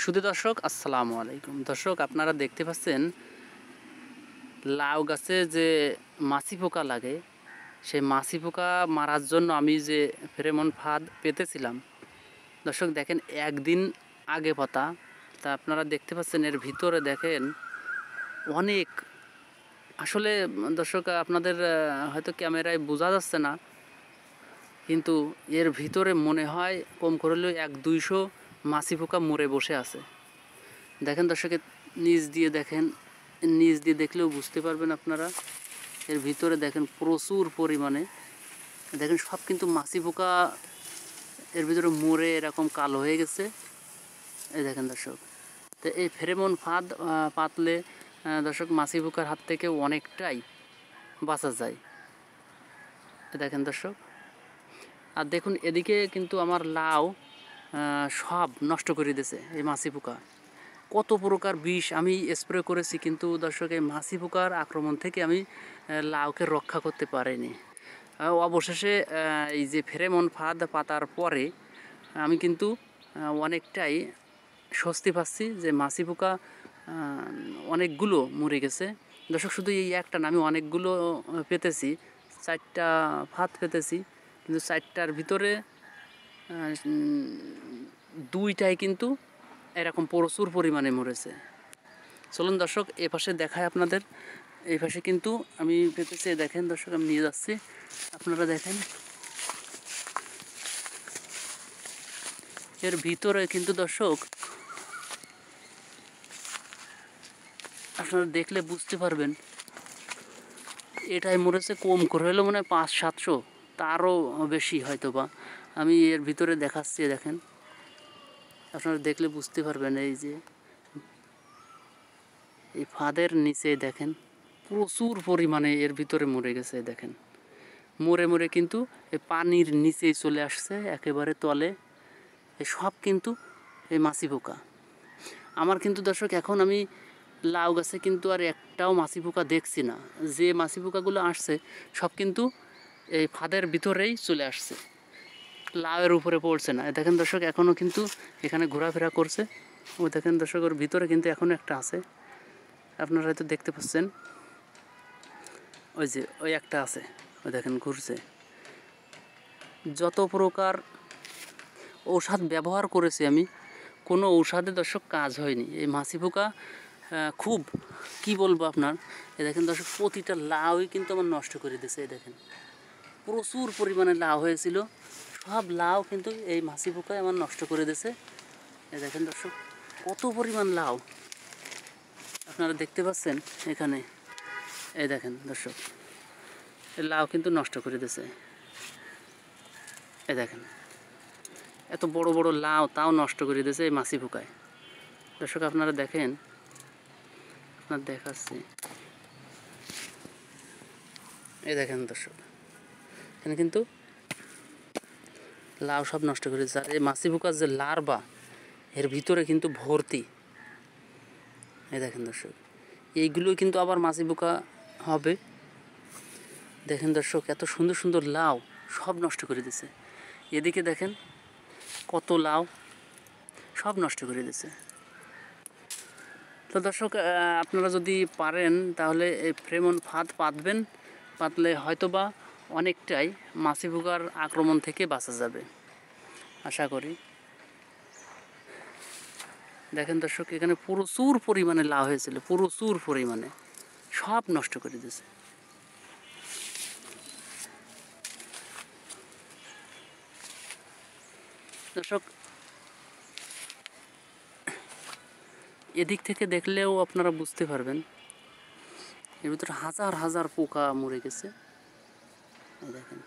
শুধু দর্শক আসসালামু আলাইকুম। দর্শক আপনারা দেখতে পাচ্ছেন লাউ গাছে যে মাছি পোকা লাগে, সেই মাছি পোকা মারার জন্য আমি যে ফেরোমন ফাঁদ পেতেছিলাম। দর্শক দেখেন একদিন আগে পাতা, তা আপনারা দেখতে পাচ্ছেন এর ভিতরে দেখেন অনেক, আসলে দর্শক আপনাদের হয়তো ক্যামেরায় বোঝা যাচ্ছে না, কিন্তু এর ভিতরে মনে হয় কম করলেও 100-200 মাছি পোকা মরে বসে আছে। দেখেন দর্শকের নিচ দিয়ে দেখেন, নিচ দিয়ে দেখলেও বুঝতে পারবেন আপনারা। এর ভিতরে দেখেন প্রচুর পরিমাণে দেখেন সব কিন্তু মাছি পোকা এর ভিতরে মরে এরকম কালো হয়ে গেছে। এই দেখেন দর্শক, তো এই ফেরোমন ফাঁদ পাতলে দর্শক মাছি পোকার হাত থেকে অনেকটাই বাঁচা যায়। দেখেন দর্শক, আর দেখুন এদিকে কিন্তু আমার লাউ সব নষ্ট করে দিয়েছে এই মাছি পোকা। কত প্রকার বিষ আমি স্প্রে করেছি, কিন্তু দর্শক এই মাছি পোকার আক্রমণ থেকে আমি লাউকে রক্ষা করতে পারিনি। অবশেষে এই যে ফেরোমন ফাঁদ পাতার পরে আমি কিন্তু অনেকটাই স্বস্তি পাচ্ছি যে মাছি পোকা অনেকগুলো মরে গেছে। দর্শক শুধু এই একটা না, আমি অনেকগুলো পেতেছি, 4টা ফাঁদ পেতেছি, কিন্তু 4টার ভিতরে 2টাই কিন্তু এরকম প্রচুর পরিমাণে মরেছে। চলুন দর্শক এ পাশে দেখায় আপনাদের। এই পাশে কিন্তু আমি পেতেছি, দেখেন দর্শক আমি নিয়ে যাচ্ছি, আপনারা দেখেন এর ভিতরে কিন্তু দর্শক আপনারা দেখলে বুঝতে পারবেন এটাই মরেছে কম করে হলেও মনে হয় 500-700, তারও বেশি হয়তো বা। আমি এর ভিতরে দেখাচ্ছি, দেখেন আপনারা দেখলে বুঝতে পারবেন। এই যে এই ফাঁদের নিচে দেখেন প্রচুর পরিমাণে এর ভিতরে মরে গেছে। দেখেন মরে মরে কিন্তু এই পানির নিচেই চলে আসছে একেবারে তলে। এই সব কিন্তু এই মাছি পোকা। আমার কিন্তু দর্শক এখন আমি লাউ গাছে কিন্তু আর একটাও মাছি পোকা দেখছি না। যে মাছি পোকাগুলো আসছে সব কিন্তু এই ফাঁদের ভিতরেই চলে আসছে, লাউয়ের উপরে পড়ছে না। দেখেন দর্শক এখনও কিন্তু এখানে ঘোরাফেরা করছে। ও দেখেন দর্শক ওর ভিতরে কিন্তু এখনও একটা আছে, আপনারা হয়তো দেখতে পাচ্ছেন। ওই যে ওই একটা আছে, ওই দেখেন ঘুরছে। যত প্রকার ঔষধ ব্যবহার করেছি আমি, কোনো ঔষধে দর্শক কাজ হয়নি। এই মাছি পোকা খুব কি বলবো আপনার। এই দেখেন দর্শক প্রতিটা লাউই কিন্তু আমার নষ্ট করে দিয়েছে। এই দেখেন প্রচুর পরিমাণে লাউ হয়েছিল, সব লাউ কিন্তু এই মাছি পোকায় আমার নষ্ট করে দিয়েছে। এই দেখেন দর্শক কত পরিমাণ লাউ আপনারা দেখতে পাচ্ছেন এখানে। এই দেখেন দর্শক এই লাউ কিন্তু নষ্ট করে দিয়েছে। এই দেখেন এত বড় বড় লাউ তাও নষ্ট করে দিয়েছে এই মাছি পোকায়। দর্শক আপনারা দেখেন, আপনার দেখাচ্ছি, এই দেখেন দর্শক এখানে কিন্তু লাউ সব নষ্ট করে দিয়েছে। আর এই মাছি পোকার যে লার্ভা এর ভিতরে কিন্তু ভর্তি। এই দেখেন দর্শক এইগুলোই কিন্তু আবার মাছি পোকা হবে। দেখেন দর্শক এত সুন্দর সুন্দর লাউ সব নষ্ট করে দিয়েছে। এদিকে দেখেন কত লাউ সব নষ্ট করে দিয়েছে। তো দর্শক আপনারা যদি পারেন তাহলে এই ফেরোমন ফাঁদ পাতবেন, পাতলে হয়তোবা অনেকটাই মাছি পোকার আক্রমণ থেকে বাঁচা যাবে আশা করি। দেখেন দর্শক এখানে প্রচুর পরিমাণে লাউ হয়েছিল, প্রচুর পরিমাণে সব নষ্ট করে দিয়েছে। দর্শক এদিক থেকে দেখলেও আপনারা বুঝতে পারবেন এর ভিতরে হাজার হাজার পোকা মরে গেছে। দেখেন